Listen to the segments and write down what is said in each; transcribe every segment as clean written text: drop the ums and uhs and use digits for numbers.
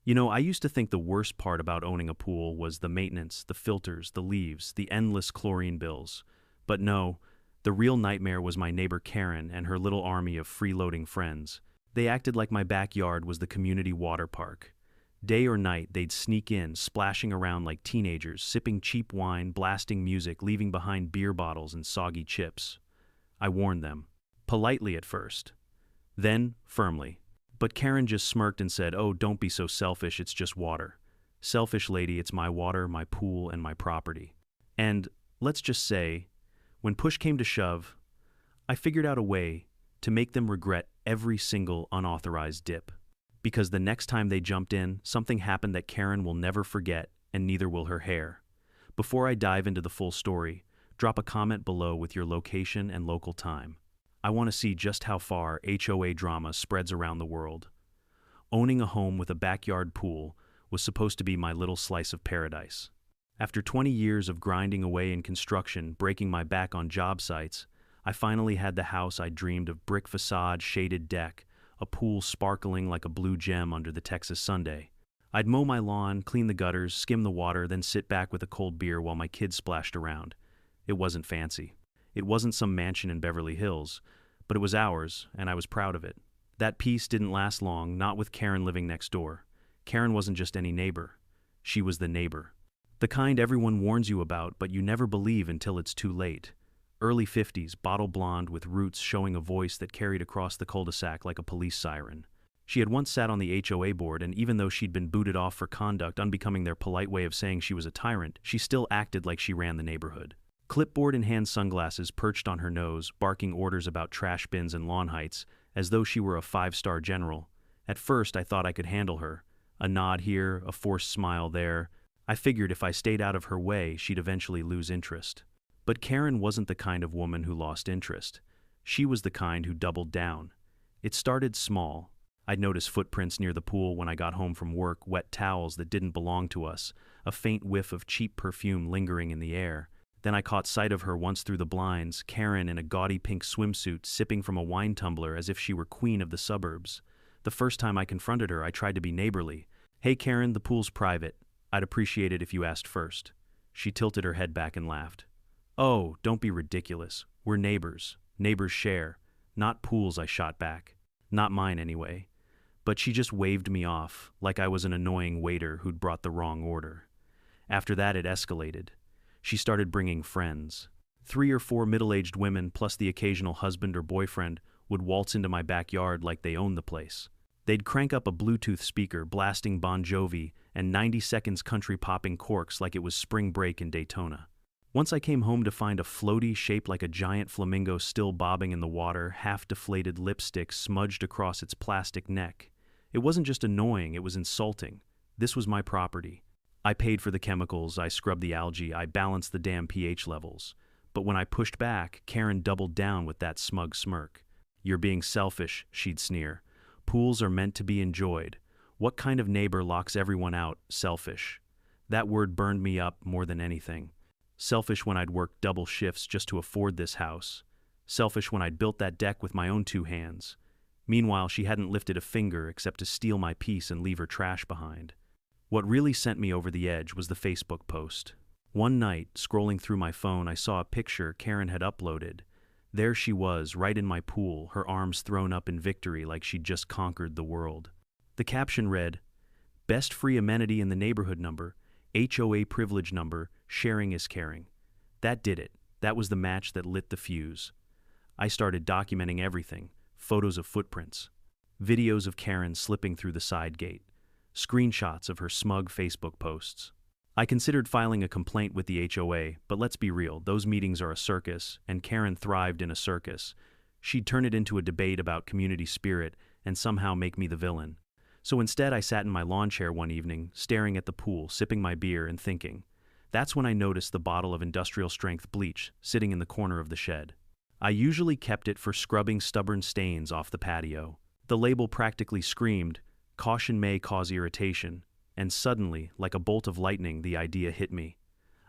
I used to think the worst part about owning a pool was the maintenance, the filters, the leaves, the endless chlorine bills. But no, the real nightmare was my neighbor Karen and her little army of freeloading friends. They acted like my backyard was the community water park. Day or night, they'd sneak in, splashing around like teenagers, sipping cheap wine, blasting music, leaving behind beer bottles and soggy chips. I warned them. Politely at first. Then, firmly. But Karen just smirked and said, "Oh, don't be so selfish, it's just water. Selfish lady, it's my water, my pool, and my property." And, let's just say, when push came to shove, I figured out a way to make them regret every single unauthorized dip. Because the next time they jumped in, something happened that Karen will never forget, and neither will her hair. Before I dive into the full story, drop a comment below with your location and local time. I want to see just how far HOA drama spreads around the world. Owning a home with a backyard pool was supposed to be my little slice of paradise. After 20 years of grinding away in construction, breaking my back on job sites, I finally had the house I dreamed of: brick facade, shaded deck, a pool sparkling like a blue gem under the Texas Sunday. I'd mow my lawn, clean the gutters, skim the water, then sit back with a cold beer while my kids splashed around. It wasn't fancy. It wasn't some mansion in Beverly Hills, but it was ours, and I was proud of it. That peace didn't last long, not with Karen living next door. Karen wasn't just any neighbor. She was the neighbor. The kind everyone warns you about, but you never believe until it's too late. Early 50s, bottle blonde with roots showing a voice that carried across the cul-de-sac like a police siren. She had once sat on the HOA board, and even though she'd been booted off for conduct unbecoming their polite way of saying she was a tyrant, she still acted like she ran the neighborhood. Clipboard in hand, sunglasses perched on her nose, barking orders about trash bins and lawn heights, as though she were a five-star general. At first, I thought I could handle her. A nod here, a forced smile there. I figured if I stayed out of her way, she'd eventually lose interest. But Karen wasn't the kind of woman who lost interest. She was the kind who doubled down. It started small. I'd notice footprints near the pool when I got home from work, wet towels that didn't belong to us, a faint whiff of cheap perfume lingering in the air. Then I caught sight of her once through the blinds, Karen in a gaudy pink swimsuit, sipping from a wine tumbler as if she were queen of the suburbs. The first time I confronted her, I tried to be neighborly. "Hey Karen, the pool's private. I'd appreciate it if you asked first." She tilted her head back and laughed. "Oh, don't be ridiculous. We're neighbors. Neighbors share. Not pools," I shot back. "Not mine, anyway." But she just waved me off, like I was an annoying waiter who'd brought the wrong order. After that, it escalated. She started bringing friends. 3 or 4 middle-aged women, plus the occasional husband or boyfriend, would waltz into my backyard like they owned the place. They'd crank up a Bluetooth speaker, blasting Bon Jovi and 90 Seconds country popping corks like it was spring break in Daytona. Once I came home to find a floaty shaped like a giant flamingo still bobbing in the water, half-deflated lipstick smudged across its plastic neck. It wasn't just annoying, it was insulting. This was my property. I paid for the chemicals, I scrubbed the algae, I balanced the damn pH levels. But when I pushed back, Karen doubled down with that smug smirk. "You're being selfish," she'd sneer. "Pools are meant to be enjoyed. What kind of neighbor locks everyone out? Selfish." That word burned me up more than anything. Selfish when I'd worked double shifts just to afford this house. Selfish when I'd built that deck with my own 2 hands. Meanwhile, she hadn't lifted a finger except to steal my peace and leave her trash behind. What really sent me over the edge was the Facebook post. One night, scrolling through my phone, I saw a picture Karen had uploaded. There she was, right in my pool, her arms thrown up in victory like she'd just conquered the world. The caption read, "Best free amenity in the neighborhood number, HOA privilege number, sharing is caring." That did it. That was the match that lit the fuse. I started documenting everything: photos of footprints, videos of Karen slipping through the side gate, screenshots of her smug Facebook posts. I considered filing a complaint with the HOA, but let's be real, those meetings are a circus, and Karen thrived in a circus. She'd turn it into a debate about community spirit and somehow make me the villain. So instead, I sat in my lawn chair one evening, staring at the pool, sipping my beer and thinking. That's when I noticed the bottle of industrial-strength bleach sitting in the corner of the shed. I usually kept it for scrubbing stubborn stains off the patio. The label practically screamed, "Caution may cause irritation," and suddenly, like a bolt of lightning, the idea hit me.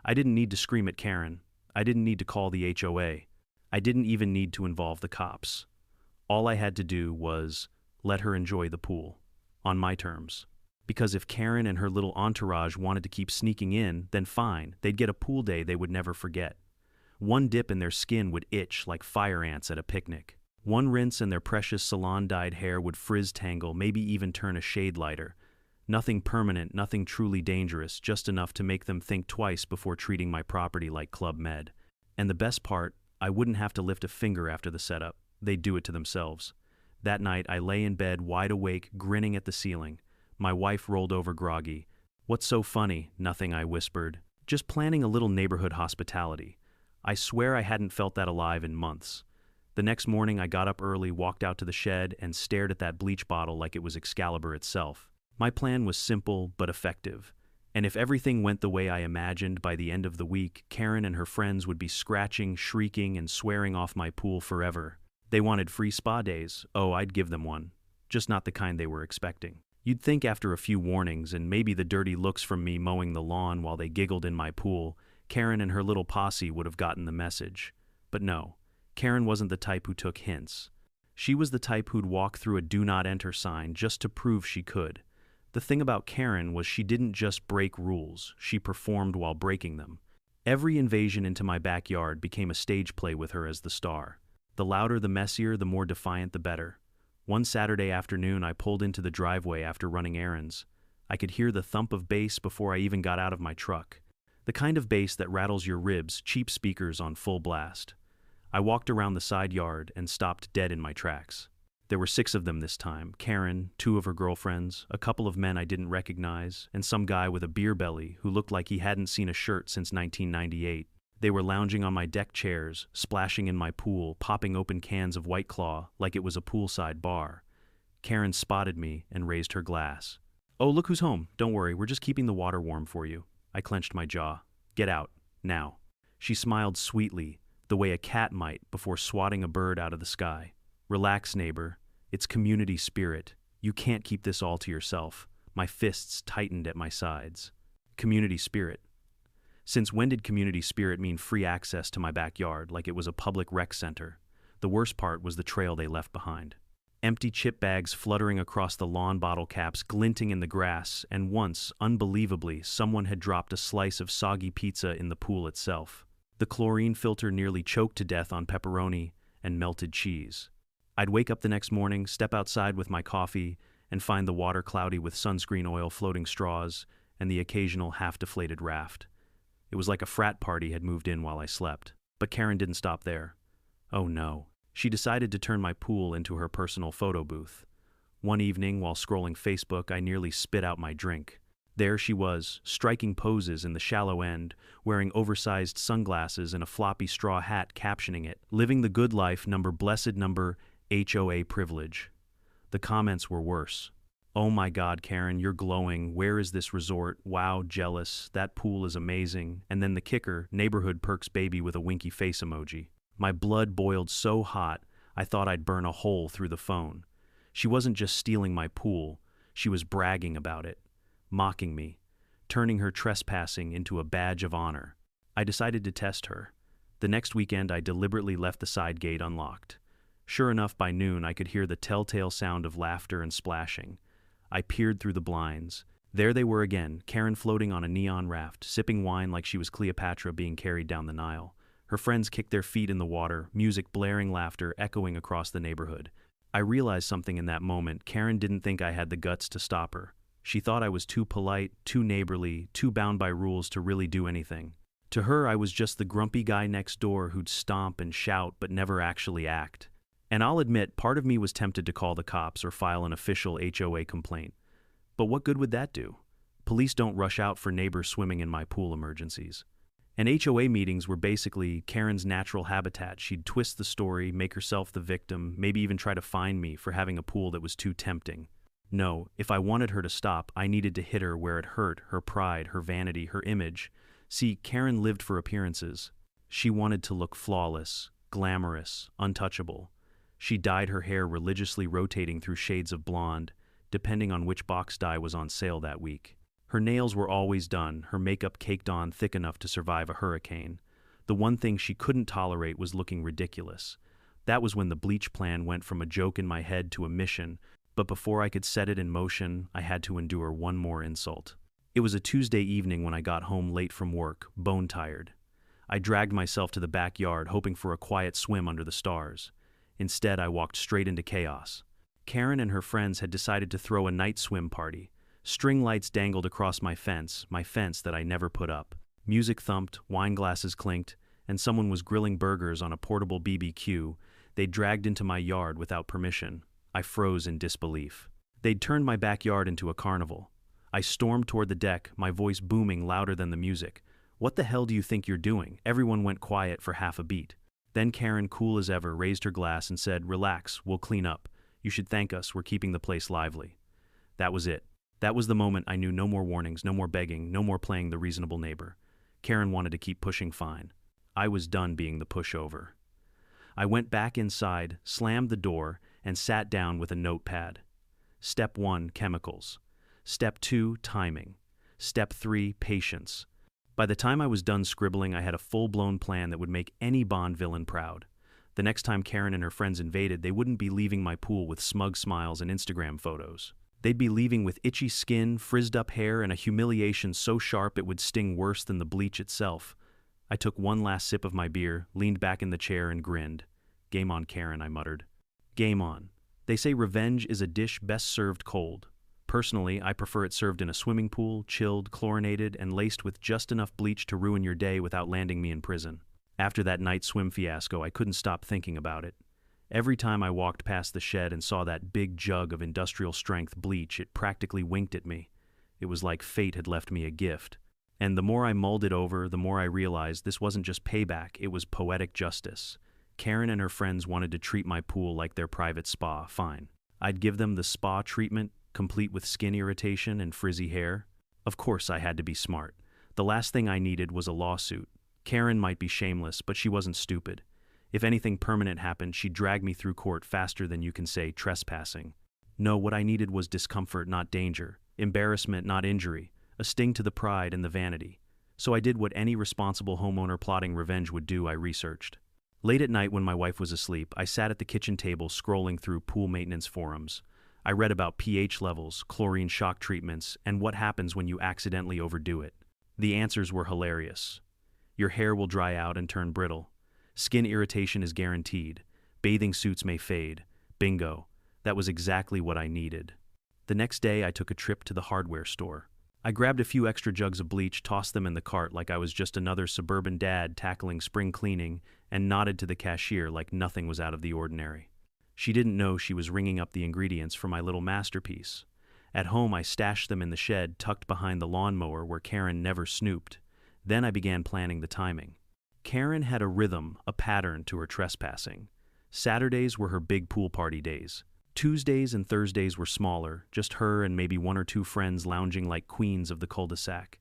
I didn't need to scream at Karen. I didn't need to call the HOA. I didn't even need to involve the cops. All I had to do was let her enjoy the pool. On my terms. Because if Karen and her little entourage wanted to keep sneaking in, then fine, they'd get a pool day they would never forget. One dip and their skin would itch like fire ants at a picnic. One rinse and their precious salon-dyed hair would frizz tangle, maybe even turn a shade lighter. Nothing permanent, nothing truly dangerous, just enough to make them think twice before treating my property like Club Med. And the best part, I wouldn't have to lift a finger after the setup. They'd do it to themselves. That night, I lay in bed, wide awake, grinning at the ceiling. My wife rolled over groggy. "What's so funny?" "Nothing," I whispered. "Just planning a little neighborhood hospitality." I swear I hadn't felt that alive in months. The next morning, I got up early, walked out to the shed, and stared at that bleach bottle like it was Excalibur itself. My plan was simple but effective. And if everything went the way I imagined, by the end of the week, Karen and her friends would be scratching, shrieking, and swearing off my pool forever. They wanted free spa days. Oh, I'd give them one. Just not the kind they were expecting. You'd think after a few warnings and maybe the dirty looks from me mowing the lawn while they giggled in my pool, Karen and her little posse would have gotten the message. But no, Karen wasn't the type who took hints. She was the type who'd walk through a "do not enter" sign just to prove she could. The thing about Karen was she didn't just break rules, she performed while breaking them. Every invasion into my backyard became a stage play with her as the star. The louder, the messier, the more defiant, the better. One Saturday afternoon, I pulled into the driveway after running errands. I could hear the thump of bass before I even got out of my truck. The kind of bass that rattles your ribs, cheap speakers on full blast. I walked around the side yard and stopped dead in my tracks. There were 6 of them this time: Karen, 2 of her girlfriends, a couple of men I didn't recognize, and some guy with a beer belly who looked like he hadn't seen a shirt since 1998. They were lounging on my deck chairs, splashing in my pool, popping open cans of White Claw like it was a poolside bar. Karen spotted me and raised her glass. "Oh, look who's home. Don't worry, we're just keeping the water warm for you." I clenched my jaw. "Get out, now." She smiled sweetly, the way a cat might before swatting a bird out of the sky. "Relax, neighbor. It's community spirit. You can't keep this all to yourself." My fists tightened at my sides. Community spirit. Since when did community spirit mean free access to my backyard like it was a public rec center? The worst part was the trail they left behind. Empty chip bags fluttering across the lawn, bottle caps glinting in the grass, and once, unbelievably, someone had dropped a slice of soggy pizza in the pool itself. The chlorine filter nearly choked to death on pepperoni and melted cheese. I'd wake up the next morning, step outside with my coffee, and find the water cloudy with sunscreen oil, floating straws, and the occasional half-deflated raft. It was like a frat party had moved in while I slept. But Karen didn't stop there. Oh no. She decided to turn my pool into her personal photo booth. One evening, while scrolling Facebook, I nearly spit out my drink. There she was, striking poses in the shallow end, wearing oversized sunglasses and a floppy straw hat captioning it, "Living the good life, blessed number, HOA privilege." The comments were worse. "Oh my God, Karen, you're glowing. Where is this resort? Wow, jealous. That pool is amazing." And then the kicker, neighborhood perks baby with a winky face emoji. My blood boiled so hot, I thought I'd burn a hole through the phone. She wasn't just stealing my pool, she was bragging about it, mocking me, turning her trespassing into a badge of honor. I decided to test her. The next weekend, I deliberately left the side gate unlocked. Sure enough, by noon, I could hear the telltale sound of laughter and splashing. I peered through the blinds. There they were again, Karen floating on a neon raft, sipping wine like she was Cleopatra being carried down the Nile. Her friends kicked their feet in the water, music blaring, laughter echoing across the neighborhood. I realized something in that moment. Karen didn't think I had the guts to stop her. She thought I was too polite, too neighborly, too bound by rules to really do anything. To her, I was just the grumpy guy next door who'd stomp and shout but never actually act. And I'll admit, part of me was tempted to call the cops or file an official HOA complaint. But what good would that do? Police don't rush out for neighbors swimming in my pool emergencies. And HOA meetings were basically Karen's natural habitat. She'd twist the story, make herself the victim, maybe even try to fine me for having a pool that was too tempting. No, if I wanted her to stop, I needed to hit her where it hurt, her pride, her vanity, her image. See, Karen lived for appearances. She wanted to look flawless, glamorous, untouchable. She dyed her hair religiously, rotating through shades of blonde, depending on which box dye was on sale that week. Her nails were always done, her makeup caked on thick enough to survive a hurricane. The one thing she couldn't tolerate was looking ridiculous. That was when the bleach plan went from a joke in my head to a mission. But before I could set it in motion, I had to endure one more insult. It was a Tuesday evening when I got home late from work, bone-tired. I dragged myself to the backyard, hoping for a quiet swim under the stars. Instead, I walked straight into chaos. Karen and her friends had decided to throw a night swim party. String lights dangled across my fence that I never put up. Music thumped, wine glasses clinked, and someone was grilling burgers on a portable BBQ they'd dragged into my yard without permission. I froze in disbelief. They'd turned my backyard into a carnival. I stormed toward the deck, my voice booming louder than the music. "What the hell do you think you're doing?" Everyone went quiet for half a beat. Then Karen, cool as ever, raised her glass and said, "Relax, we'll clean up. You should thank us, we're keeping the place lively." That was it. That was the moment I knew no more warnings, no more begging, no more playing the reasonable neighbor. Karen wanted to keep pushing fine. I was done being the pushover. I went back inside, slammed the door, and sat down with a notepad. Step 1, chemicals. Step 2, timing. Step 3, patience. By the time I was done scribbling, I had a full-blown plan that would make any Bond villain proud. The next time Karen and her friends invaded, they wouldn't be leaving my pool with smug smiles and Instagram photos. They'd be leaving with itchy skin, frizzed-up hair, and a humiliation so sharp it would sting worse than the bleach itself. I took one last sip of my beer, leaned back in the chair, and grinned. "Game on, Karen," I muttered. Game on. They say revenge is a dish best served cold. Personally, I prefer it served in a swimming pool, chilled, chlorinated, and laced with just enough bleach to ruin your day without landing me in prison. After that night swim fiasco, I couldn't stop thinking about it. Every time I walked past the shed and saw that big jug of industrial-strength bleach, it practically winked at me. It was like fate had left me a gift. And the more I mulled it over, the more I realized this wasn't just payback, it was poetic justice. Karen and her friends wanted to treat my pool like their private spa. Fine. I'd give them the spa treatment, complete with skin irritation and frizzy hair. Of course I had to be smart. The last thing I needed was a lawsuit. Karen might be shameless, but she wasn't stupid. If anything permanent happened, she'd drag me through court faster than you can say trespassing. No, what I needed was discomfort, not danger. Embarrassment, not injury. A sting to the pride and the vanity. So I did what any responsible homeowner plotting revenge would do. I researched. Late at night when my wife was asleep, I sat at the kitchen table scrolling through pool maintenance forums. I read about pH levels, chlorine shock treatments, and what happens when you accidentally overdo it. The answers were hilarious. Your hair will dry out and turn brittle. Skin irritation is guaranteed. Bathing suits may fade. Bingo. That was exactly what I needed. The next day, I took a trip to the hardware store. I grabbed a few extra jugs of bleach, tossed them in the cart like I was just another suburban dad tackling spring cleaning, and nodded to the cashier like nothing was out of the ordinary. She didn't know she was ringing up the ingredients for my little masterpiece. At home, I stashed them in the shed, tucked behind the lawnmower where Karen never snooped. Then I began planning the timing. Karen had a rhythm, a pattern to her trespassing. Saturdays were her big pool party days. Tuesdays and Thursdays were smaller, just her and maybe one or two friends lounging like queens of the cul-de-sac.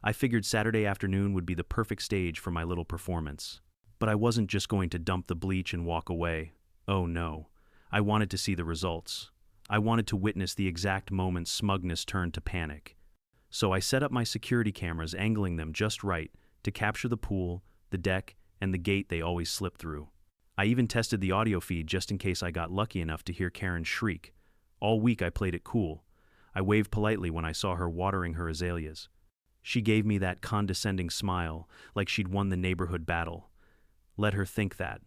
I figured Saturday afternoon would be the perfect stage for my little performance. But I wasn't just going to dump the bleach and walk away. Oh no. I wanted to see the results. I wanted to witness the exact moment smugness turned to panic. So I set up my security cameras, angling them just right to capture the pool, the deck, and the gate they always slip through. I even tested the audio feed just in case I got lucky enough to hear Karen shriek. All week I played it cool. I waved politely when I saw her watering her azaleas. She gave me that condescending smile, like she'd won the neighborhood battle. Let her think that.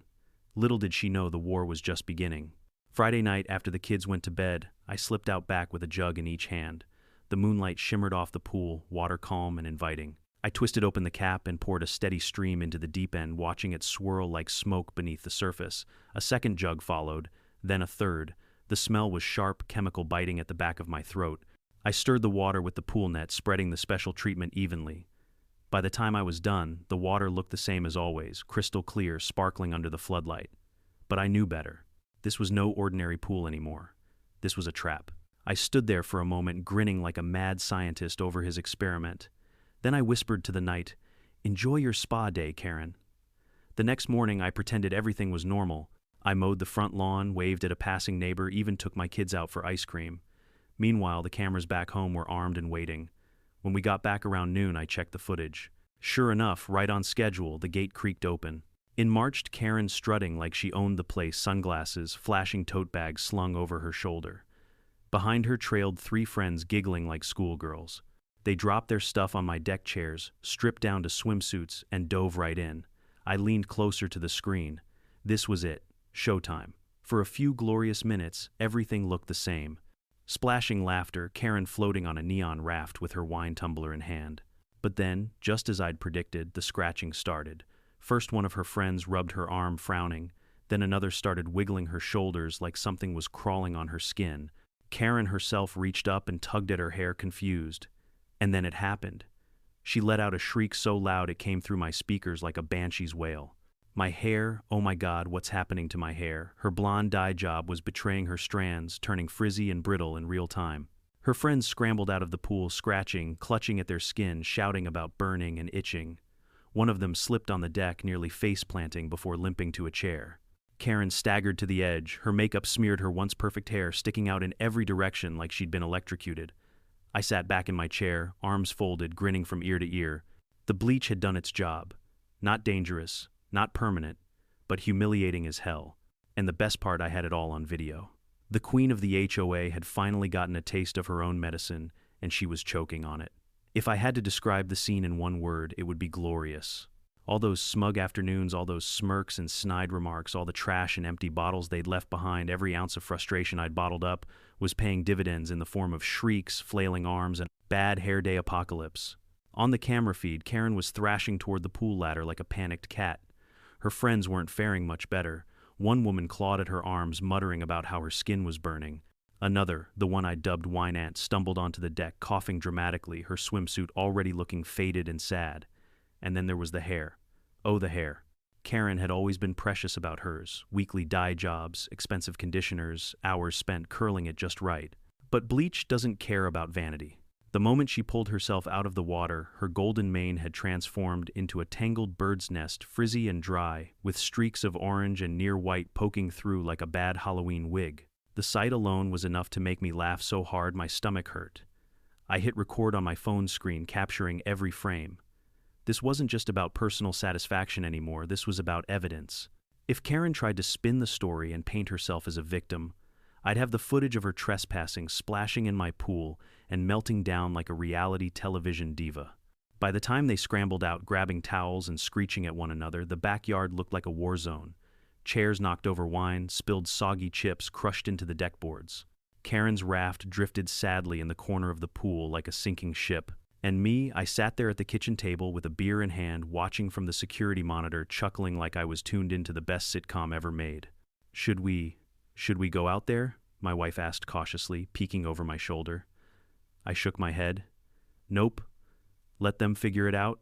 Little did she know the war was just beginning. Friday night, after the kids went to bed, I slipped out back with a jug in each hand. The moonlight shimmered off the pool, water calm and inviting. I twisted open the cap and poured a steady stream into the deep end, watching it swirl like smoke beneath the surface. A second jug followed, then a third. The smell was sharp, chemical biting at the back of my throat. I stirred the water with the pool net, spreading the special treatment evenly. By the time I was done, the water looked the same as always, crystal clear, sparkling under the floodlight. But I knew better. This was no ordinary pool anymore. This was a trap. I stood there for a moment, grinning like a mad scientist over his experiment. Then I whispered to the night, "Enjoy your spa day, Karen." The next morning, I pretended everything was normal. I mowed the front lawn, waved at a passing neighbor, even took my kids out for ice cream. Meanwhile, the cameras back home were armed and waiting. When we got back around noon, I checked the footage. Sure enough, right on schedule, the gate creaked open. In marched Karen, strutting like she owned the place, sunglasses, flashing tote bags slung over her shoulder. Behind her trailed three friends giggling like schoolgirls. They dropped their stuff on my deck chairs, stripped down to swimsuits, and dove right in. I leaned closer to the screen. This was it. Showtime. For a few glorious minutes, everything looked the same. Splashing laughter, Karen floating on a neon raft with her wine tumbler in hand. But then, just as I'd predicted, the scratching started. First one of her friends rubbed her arm, frowning. Then another started wiggling her shoulders like something was crawling on her skin. Karen herself reached up and tugged at her hair, confused. And then it happened. She let out a shriek so loud it came through my speakers like a banshee's wail. My hair, oh my God, what's happening to my hair? Her blonde dye job was betraying her strands, turning frizzy and brittle in real time. Her friends scrambled out of the pool, scratching, clutching at their skin, shouting about burning and itching. One of them slipped on the deck, nearly face-planting before limping to a chair. Karen staggered to the edge, her makeup smeared her once perfect hair, sticking out in every direction like she'd been electrocuted. I sat back in my chair, arms folded, grinning from ear to ear. The bleach had done its job. Not dangerous, not permanent, but humiliating as hell. And the best part, I had it all on video. The queen of the HOA had finally gotten a taste of her own medicine, and she was choking on it. If I had to describe the scene in one word, it would be glorious. All those smug afternoons, all those smirks and snide remarks, all the trash and empty bottles they'd left behind, every ounce of frustration I'd bottled up was paying dividends in the form of shrieks, flailing arms, and bad hair day apocalypse. On the camera feed, Karen was thrashing toward the pool ladder like a panicked cat. Her friends weren't faring much better. One woman clawed at her arms, muttering about how her skin was burning. Another, the one I dubbed Wine Ant, stumbled onto the deck, coughing dramatically, her swimsuit already looking faded and sad. And then there was the hair. Oh, the hair. Karen had always been precious about hers. Weekly dye jobs, expensive conditioners, hours spent curling it just right. But bleach doesn't care about vanity. The moment she pulled herself out of the water, her golden mane had transformed into a tangled bird's nest, frizzy and dry, with streaks of orange and near white poking through like a bad Halloween wig. The sight alone was enough to make me laugh so hard my stomach hurt. I hit record on my phone screen, capturing every frame. This wasn't just about personal satisfaction anymore, this was about evidence. If Karen tried to spin the story and paint herself as a victim, I'd have the footage of her trespassing, splashing in my pool, and melting down like a reality television diva. By the time they scrambled out, grabbing towels and screeching at one another, the backyard looked like a war zone. Chairs knocked over wine, spilled soggy chips crushed into the deckboards. Karen's raft drifted sadly in the corner of the pool like a sinking ship. And me, I sat there at the kitchen table with a beer in hand, watching from the security monitor, chuckling like I was tuned into the best sitcom ever made. Should we go out there? My wife asked cautiously, peeking over my shoulder. I shook my head. Nope. Let them figure it out.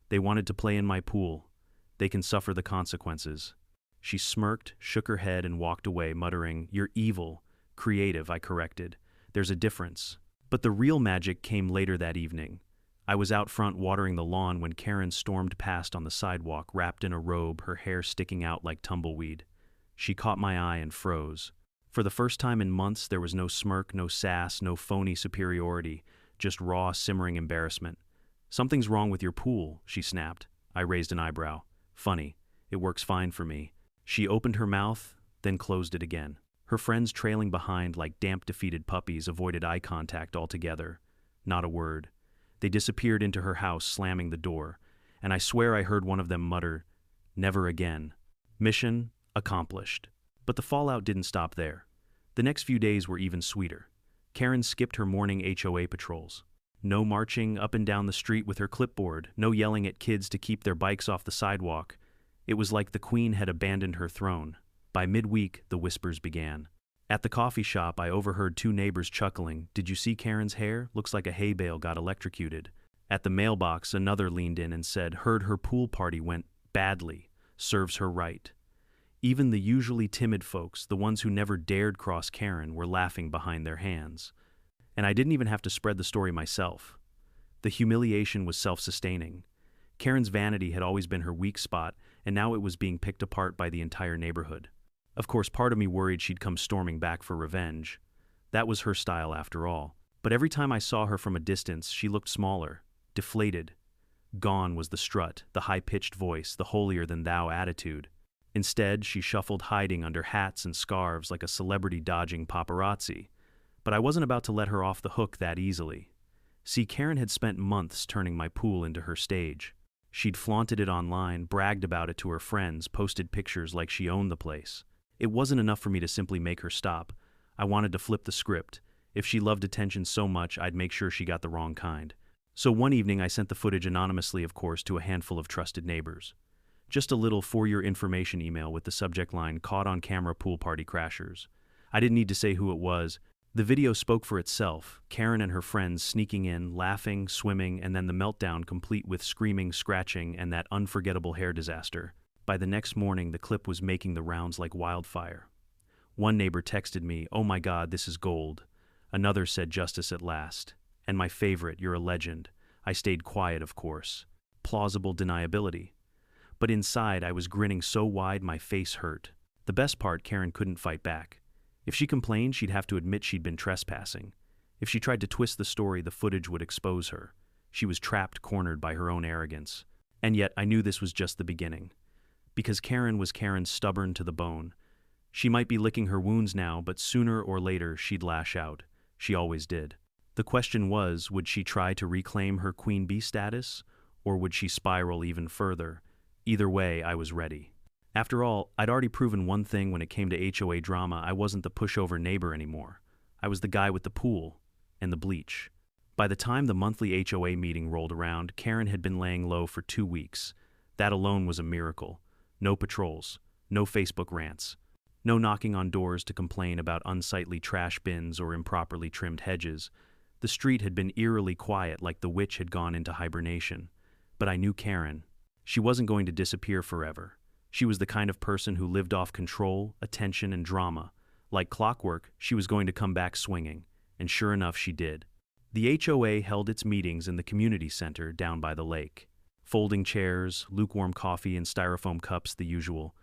They wanted to play in my pool. They can suffer the consequences. She smirked, shook her head, and walked away, muttering, "You're evil." Creative, I corrected. There's a difference. But the real magic came later that evening. I was out front watering the lawn when Karen stormed past on the sidewalk, wrapped in a robe, her hair sticking out like tumbleweed. She caught my eye and froze. For the first time in months, there was no smirk, no sass, no phony superiority, just raw, simmering embarrassment. "Something's wrong with your pool," she snapped. I raised an eyebrow. "Funny. It works fine for me." She opened her mouth, then closed it again. Her friends, trailing behind like damp, defeated puppies, avoided eye contact altogether. Not a word. They disappeared into her house, slamming the door, and I swear I heard one of them mutter, "Never again." Mission accomplished. But the fallout didn't stop there. The next few days were even sweeter. Karen skipped her morning HOA patrols. No marching up and down the street with her clipboard, no yelling at kids to keep their bikes off the sidewalk. It was like the queen had abandoned her throne. By midweek, the whispers began. At the coffee shop, I overheard two neighbors chuckling. "Did you see Karen's hair? Looks like a hay bale got electrocuted." At the mailbox, another leaned in and said, "Heard her pool party went badly. Serves her right." Even the usually timid folks, the ones who never dared cross Karen, were laughing behind their hands. And I didn't even have to spread the story myself. The humiliation was self-sustaining. Karen's vanity had always been her weak spot, and now it was being picked apart by the entire neighborhood. Of course, part of me worried she'd come storming back for revenge. That was her style after all. But every time I saw her from a distance, she looked smaller, deflated. Gone was the strut, the high-pitched voice, the holier-than-thou attitude. Instead, she shuffled hiding under hats and scarves like a celebrity dodging paparazzi. But I wasn't about to let her off the hook that easily. See, Karen had spent months turning my pool into her stage. She'd flaunted it online, bragged about it to her friends, posted pictures like she owned the place. It wasn't enough for me to simply make her stop. I wanted to flip the script. If she loved attention so much, I'd make sure she got the wrong kind. So one evening I sent the footage anonymously, of course, to a handful of trusted neighbors. Just a little for your information email with the subject line, "Caught on camera pool party crashers." I didn't need to say who it was. The video spoke for itself. Karen and her friends sneaking in, laughing, swimming, and then the meltdown complete with screaming, scratching, and that unforgettable hair disaster. By the next morning, the clip was making the rounds like wildfire. One neighbor texted me, "Oh my God, this is gold." Another said, "Justice at last." And my favorite, "You're a legend." I stayed quiet, of course. Plausible deniability. But inside, I was grinning so wide my face hurt. The best part, Karen couldn't fight back. If she complained, she'd have to admit she'd been trespassing. If she tried to twist the story, the footage would expose her. She was trapped, cornered by her own arrogance. And yet, I knew this was just the beginning. Because Karen was stubborn to the bone. She might be licking her wounds now, but sooner or later she'd lash out. She always did. The question was, would she try to reclaim her queen bee status, or would she spiral even further? Either way, I was ready. After all, I'd already proven one thing when it came to HOA drama. I wasn't the pushover neighbor anymore. I was the guy with the pool and the bleach. By the time the monthly HOA meeting rolled around, Karen had been laying low for 2 weeks. That alone was a miracle. No patrols, no Facebook rants, no knocking on doors to complain about unsightly trash bins or improperly trimmed hedges. The street had been eerily quiet, like the witch had gone into hibernation. But I knew Karen. She wasn't going to disappear forever. She was the kind of person who lived off control, attention, and drama. Like clockwork, she was going to come back swinging. And sure enough, she did. The HOA held its meetings in the community center down by the lake. Folding chairs, lukewarm coffee, and styrofoam cups, the usual.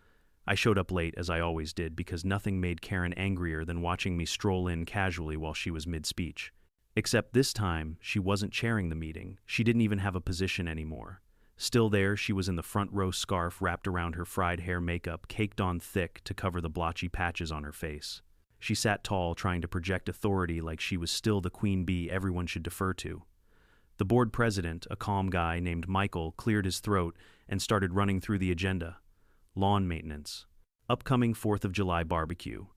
I showed up late, as I always did, because nothing made Karen angrier than watching me stroll in casually while she was mid-speech. Except this time, she wasn't chairing the meeting. She didn't even have a position anymore. Still there, she was in the front row, scarf wrapped around her fried hair, makeup caked on thick to cover the blotchy patches on her face. She sat tall, trying to project authority like she was still the queen bee everyone should defer to. The board president, a calm guy named Michael, cleared his throat and started running through the agenda. Lawn maintenance. Upcoming 4th of July barbecue.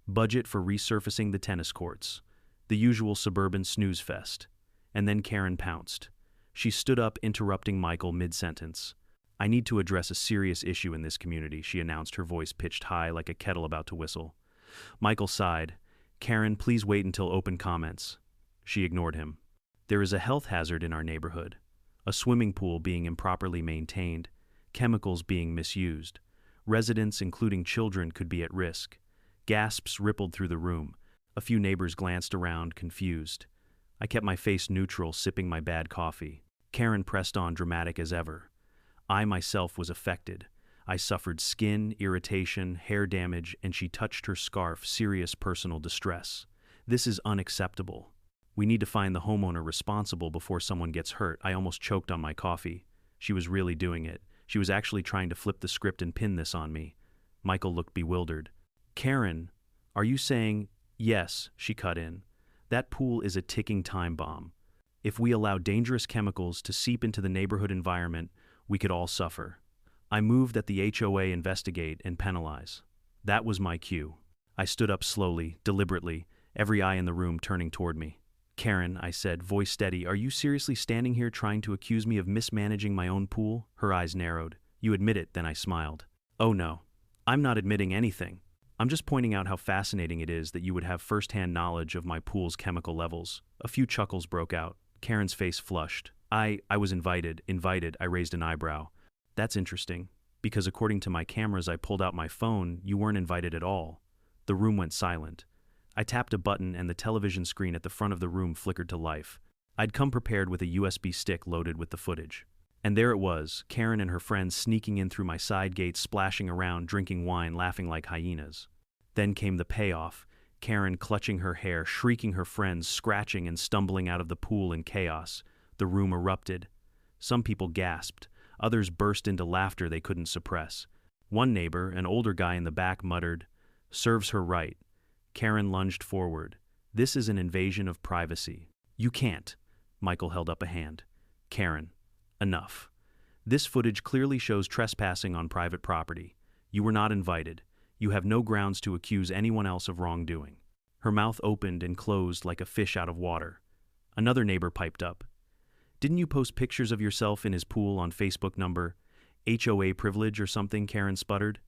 Budget for resurfacing the tennis courts. The usual suburban snooze fest. And then Karen pounced. She stood up, interrupting Michael mid-sentence. "I need to address a serious issue in this community," she announced, her voice pitched high like a kettle about to whistle. Michael sighed. "Karen, please wait until open comments." She ignored him. "There is a health hazard in our neighborhood. A swimming pool being improperly maintained, chemicals being misused. Residents, including children, could be at risk." Gasps rippled through the room. A few neighbors glanced around, confused. I kept my face neutral, sipping my bad coffee. Karen pressed on, dramatic as ever. I myself was affected. I suffered skin, irritation, hair damage, and she touched her scarf, serious personal distress. "This is unacceptable. We need to find the homeowner responsible before someone gets hurt." I almost choked on my coffee. She was really doing it. She was actually trying to flip the script and pin this on me. Michael looked bewildered. "Karen, are you saying—" "Yes," she cut in. "That pool is a ticking time bomb. If we allow dangerous chemicals to seep into the neighborhood environment, we could all suffer. I move that the HOA investigate and penalize." That was my cue. I stood up slowly, deliberately, every eye in the room turning toward me. "Karen," I said, voice steady, "are you seriously standing here trying to accuse me of mismanaging my own pool?" Her eyes narrowed. "You admit it," then I smiled. "Oh no. I'm not admitting anything. I'm just pointing out how fascinating it is that you would have first-hand knowledge of my pool's chemical levels." A few chuckles broke out. Karen's face flushed. I was invited, I raised an eyebrow. "That's interesting, because according to my cameras I pulled out my phone, you weren't invited at all." The room went silent. I tapped a button and the television screen at the front of the room flickered to life. I'd come prepared with a USB stick loaded with the footage. And there it was, Karen and her friends sneaking in through my side gate, splashing around, drinking wine, laughing like hyenas. Then came the payoff. Karen clutching her hair, shrieking, her friends scratching and stumbling out of the pool in chaos. The room erupted. Some people gasped. Others burst into laughter they couldn't suppress. One neighbor, an older guy in the back, muttered, "Serves her right." Karen lunged forward. This is an invasion of privacy. You can't. Michael held up a hand. Karen, enough. This footage clearly shows trespassing on private property. You were not invited. You have no grounds to accuse anyone else of wrongdoing. Her mouth opened and closed like a fish out of water. Another neighbor piped up. Didn't you post pictures of yourself in his pool on Facebook number HOA privilege or something? Karen sputtered.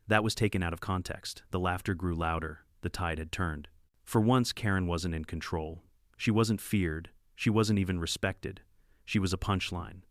That was taken out of context. The laughter grew louder. The tide had turned. For once, Karen wasn't in control. She wasn't feared. She wasn't even respected. She was a punchline.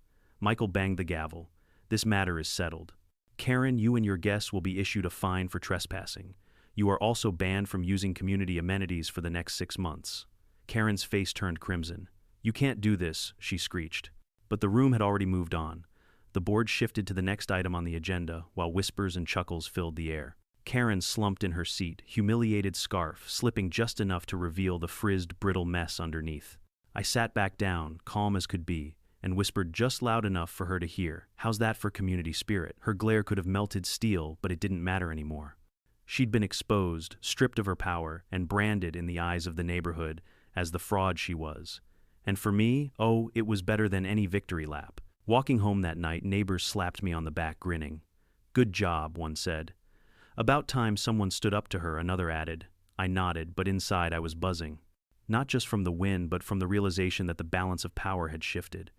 Michael banged the gavel. This matter is settled. Karen, you and your guests will be issued a fine for trespassing. You are also banned from using community amenities for the next 6 months. Karen's face turned crimson. You can't do this, she screeched. But the room had already moved on. The board shifted to the next item on the agenda, while whispers and chuckles filled the air. Karen slumped in her seat, humiliated scarf slipping just enough to reveal the frizzed, brittle mess underneath. I sat back down, calm as could be, and whispered just loud enough for her to hear. How's that for community spirit? Her glare could have melted steel, but it didn't matter anymore. She'd been exposed, stripped of her power, and branded in the eyes of the neighborhood as the fraud she was. And for me, oh, it was better than any victory lap. Walking home that night, neighbors slapped me on the back, grinning. Good job, one said. About time someone stood up to her, another added. I nodded, but inside I was buzzing. Not just from the win, but from the realization that the balance of power had shifted.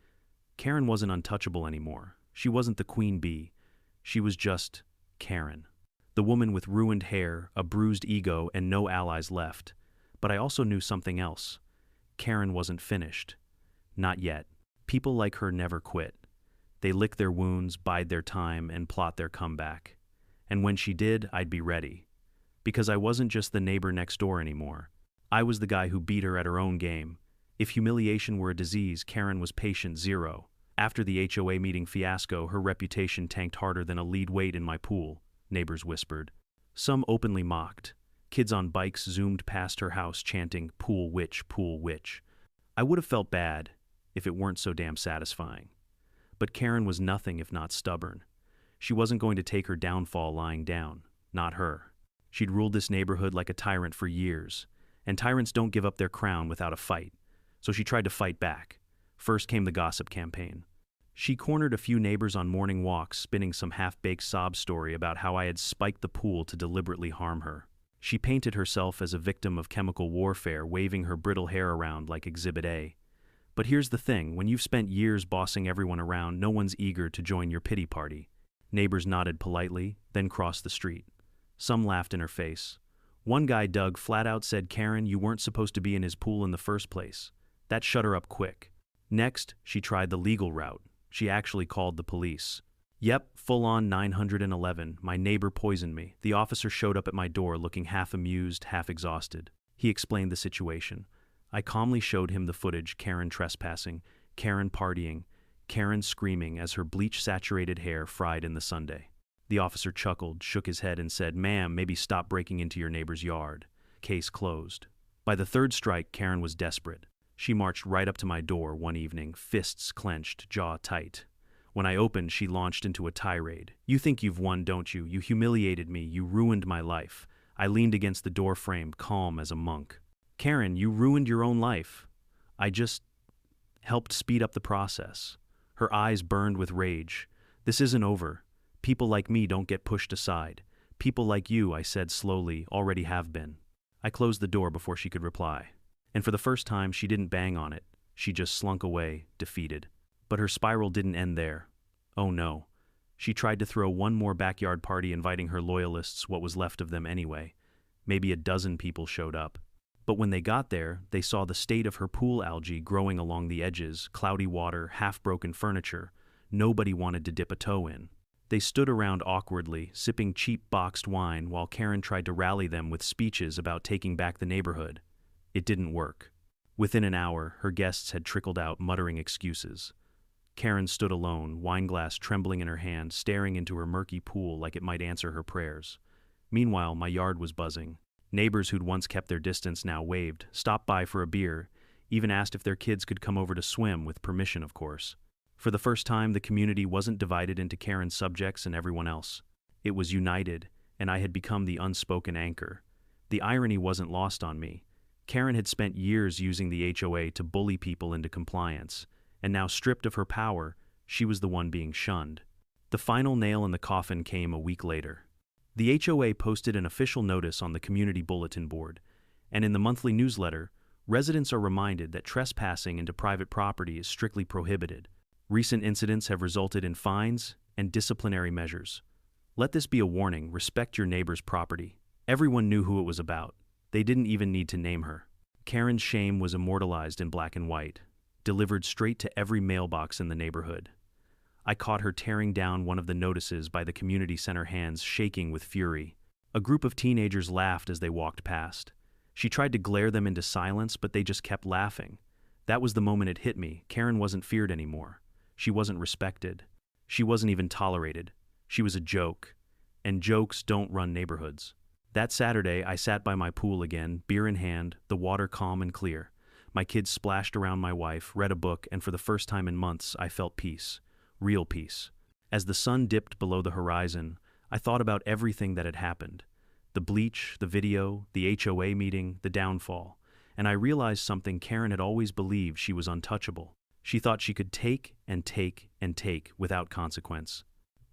Karen wasn't untouchable anymore. She wasn't the queen bee. She was just Karen. The woman with ruined hair, a bruised ego, and no allies left. But I also knew something else. Karen wasn't finished. Not yet. People like her never quit. They lick their wounds, bide their time, and plot their comeback. And when she did, I'd be ready. Because I wasn't just the neighbor next door anymore. I was the guy who beat her at her own game. If humiliation were a disease, Karen was patient zero. After the HOA meeting fiasco, her reputation tanked harder than a lead weight in my pool, neighbors whispered. Some openly mocked. Kids on bikes zoomed past her house chanting, "Pool witch, pool witch." I would have felt bad if it weren't so damn satisfying. But Karen was nothing if not stubborn. She wasn't going to take her downfall lying down. Not her. She'd ruled this neighborhood like a tyrant for years. And tyrants don't give up their crown without a fight. So she tried to fight back. First came the gossip campaign. She cornered a few neighbors on morning walks, spinning some half-baked sob story about how I had spiked the pool to deliberately harm her. She painted herself as a victim of chemical warfare, waving her brittle hair around like Exhibit A. But here's the thing, when you've spent years bossing everyone around, no one's eager to join your pity party. Neighbors nodded politely, then crossed the street. Some laughed in her face. One guy, Doug, flat out said, Karen, you weren't supposed to be in his pool in the first place. That shut her up quick. Next, she tried the legal route. She actually called the police. Yep, full-on 911. My neighbor poisoned me. The officer showed up at my door looking half amused, half exhausted. He explained the situation. I calmly showed him the footage, Karen trespassing, Karen partying, Karen screaming as her bleach-saturated hair fried in the sundae. The officer chuckled, shook his head, and said, Ma'am, maybe stop breaking into your neighbor's yard. Case closed. By the third strike, Karen was desperate. She marched right up to my door one evening, fists clenched, jaw tight. When I opened, she launched into a tirade. You think you've won, don't you? You humiliated me. You ruined my life. I leaned against the door frame, calm as a monk. Karen, you ruined your own life. I just helped speed up the process. Her eyes burned with rage. This isn't over. People like me don't get pushed aside. People like you, I said slowly, already have been. I closed the door before she could reply. And for the first time, she didn't bang on it. She just slunk away, defeated. But her spiral didn't end there. Oh no. She tried to throw one more backyard party, inviting her loyalists, what was left of them anyway. Maybe a dozen people showed up. But when they got there, they saw the state of her pool algae growing along the edges, cloudy water, half-broken furniture. Nobody wanted to dip a toe in. They stood around awkwardly, sipping cheap boxed wine while Karen tried to rally them with speeches about taking back the neighborhood. It didn't work. Within an hour, her guests had trickled out, muttering excuses. Karen stood alone, wineglass trembling in her hand, staring into her murky pool like it might answer her prayers. Meanwhile, my yard was buzzing. Neighbors who'd once kept their distance now waved, stopped by for a beer, even asked if their kids could come over to swim, with permission, of course. For the first time, the community wasn't divided into Karen's subjects and everyone else. It was united, and I had become the unspoken anchor. The irony wasn't lost on me. Karen had spent years using the HOA to bully people into compliance, and now stripped of her power, she was the one being shunned. The final nail in the coffin came a week later. The HOA posted an official notice on the community bulletin board, and in the monthly newsletter, residents are reminded that trespassing into private property is strictly prohibited. Recent incidents have resulted in fines and disciplinary measures. Let this be a warning: respect your neighbor's property. Everyone knew who it was about. They didn't even need to name her. Karen's shame was immortalized in black and white, delivered straight to every mailbox in the neighborhood. I caught her tearing down one of the notices by the community center, hands shaking with fury. A group of teenagers laughed as they walked past. She tried to glare them into silence, but they just kept laughing. That was the moment it hit me. Karen wasn't feared anymore. She wasn't respected. She wasn't even tolerated. She was a joke. And jokes don't run neighborhoods. That Saturday, I sat by my pool again, beer in hand, the water calm and clear. My kids splashed around my wife, read a book, and for the first time in months, I felt peace. Real peace. As the sun dipped below the horizon, I thought about everything that had happened. The bleach, the video, the HOA meeting, the downfall. And I realized something: Karen had always believed she was untouchable. She thought she could take and take and take without consequence.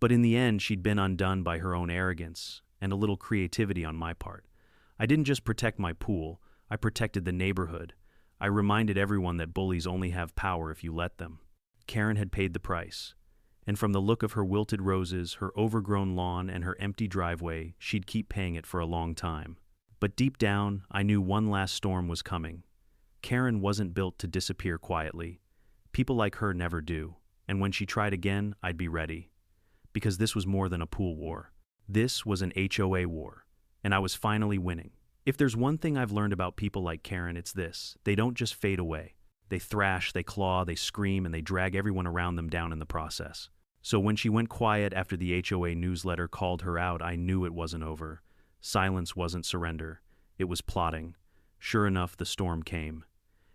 But in the end, she'd been undone by her own arrogance and a little creativity on my part. I didn't just protect my pool, I protected the neighborhood. I reminded everyone that bullies only have power if you let them. Karen had paid the price. And from the look of her wilted roses, her overgrown lawn, and her empty driveway, she'd keep paying it for a long time. But deep down, I knew one last storm was coming. Karen wasn't built to disappear quietly. People like her never do. And when she tried again, I'd be ready. Because this was more than a pool war. This was an HOA war. And I was finally winning. If there's one thing I've learned about people like Karen, it's this: they don't just fade away. They thrash, they claw, they scream, and they drag everyone around them down in the process. So when she went quiet after the HOA newsletter called her out, I knew it wasn't over. Silence wasn't surrender. It was plotting. Sure enough, the storm came.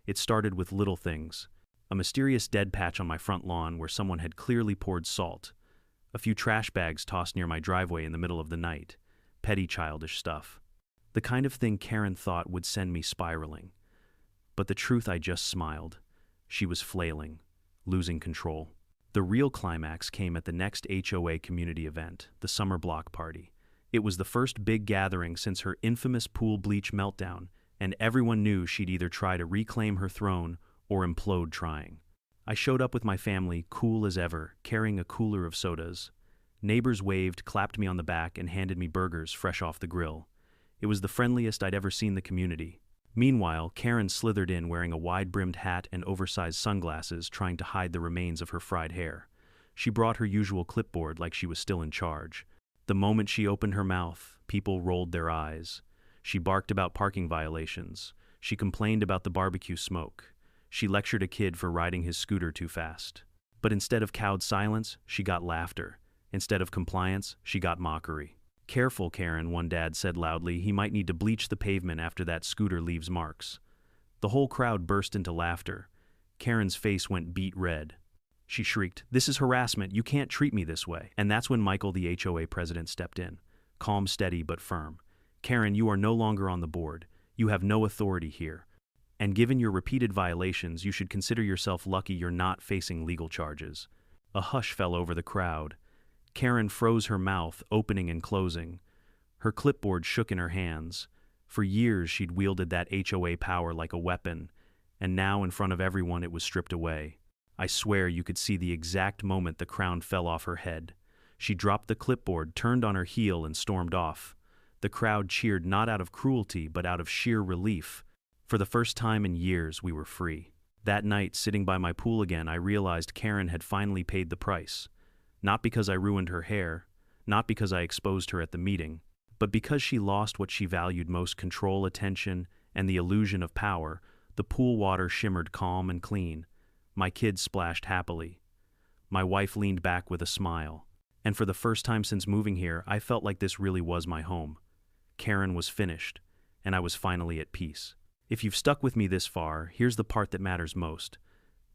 It started with little things. A mysterious dead patch on my front lawn where someone had clearly poured salt. A few trash bags tossed near my driveway in the middle of the night. Petty, childish stuff. The kind of thing Karen thought would send me spiraling. But the truth, I just smiled. She was flailing, losing control. The real climax came at the next HOA community event, the summer block party. It was the first big gathering since her infamous pool bleach meltdown, and everyone knew she'd either try to reclaim her throne or implode trying. I showed up with my family, cool as ever, carrying a cooler of sodas. Neighbors waved, clapped me on the back, and handed me burgers fresh off the grill. It was the friendliest I'd ever seen the community. Meanwhile, Karen slithered in wearing a wide-brimmed hat and oversized sunglasses, trying to hide the remains of her fried hair. She brought her usual clipboard like she was still in charge. The moment she opened her mouth, people rolled their eyes. She barked about parking violations. She complained about the barbecue smoke. She lectured a kid for riding his scooter too fast. But instead of cowed silence, she got laughter. Instead of compliance, she got mockery. "Careful, Karen," one dad said loudly. "He might need to bleach the pavement after that scooter leaves marks." The whole crowd burst into laughter. Karen's face went beet red. She shrieked, "This is harassment. You can't treat me this way." And that's when Michael, the HOA president, stepped in. Calm, steady, but firm. "Karen, you are no longer on the board. You have no authority here. And given your repeated violations, you should consider yourself lucky you're not facing legal charges." A hush fell over the crowd. Karen froze her mouth, opening and closing. Her clipboard shook in her hands. For years she'd wielded that HOA power like a weapon, and now in front of everyone it was stripped away. I swear you could see the exact moment the crown fell off her head. She dropped the clipboard, turned on her heel, and stormed off. The crowd cheered not out of cruelty, but out of sheer relief. For the first time in years, we were free. That night, sitting by my pool again, I realized Karen had finally paid the price. Not because I ruined her hair, not because I exposed her at the meeting, but because she lost what she valued most: control, attention, and the illusion of power. The pool water shimmered calm and clean. My kids splashed happily. My wife leaned back with a smile. And for the first time since moving here, I felt like this really was my home. Karen was finished, and I was finally at peace. If you've stuck with me this far, here's the part that matters most.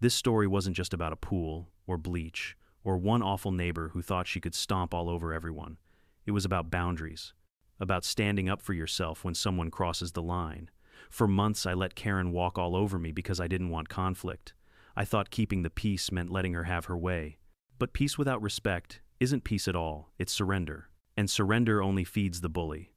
This story wasn't just about a pool, or bleach, or one awful neighbor who thought she could stomp all over everyone. It was about boundaries, about standing up for yourself when someone crosses the line. For months, I let Karen walk all over me because I didn't want conflict. I thought keeping the peace meant letting her have her way. But peace without respect isn't peace at all, it's surrender. And surrender only feeds the bully.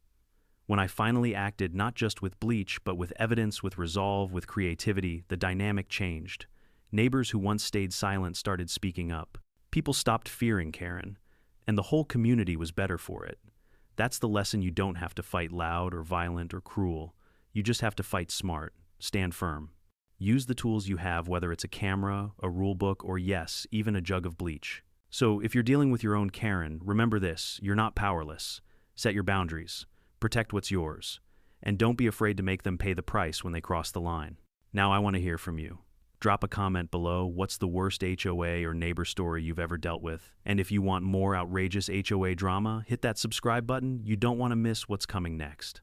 When I finally acted not just with bleach, but with evidence, with resolve, with creativity, the dynamic changed. Neighbors who once stayed silent started speaking up. People stopped fearing Karen, and the whole community was better for it. That's the lesson: you don't have to fight loud or violent or cruel. You just have to fight smart, stand firm. Use the tools you have, whether it's a camera, a rule book, or yes, even a jug of bleach. So if you're dealing with your own Karen, remember this: you're not powerless. Set your boundaries, protect what's yours, and don't be afraid to make them pay the price when they cross the line. Now I want to hear from you. Drop a comment below. What's the worst HOA or neighbor story you've ever dealt with? And if you want more outrageous HOA drama, hit that subscribe button. You don't want to miss what's coming next.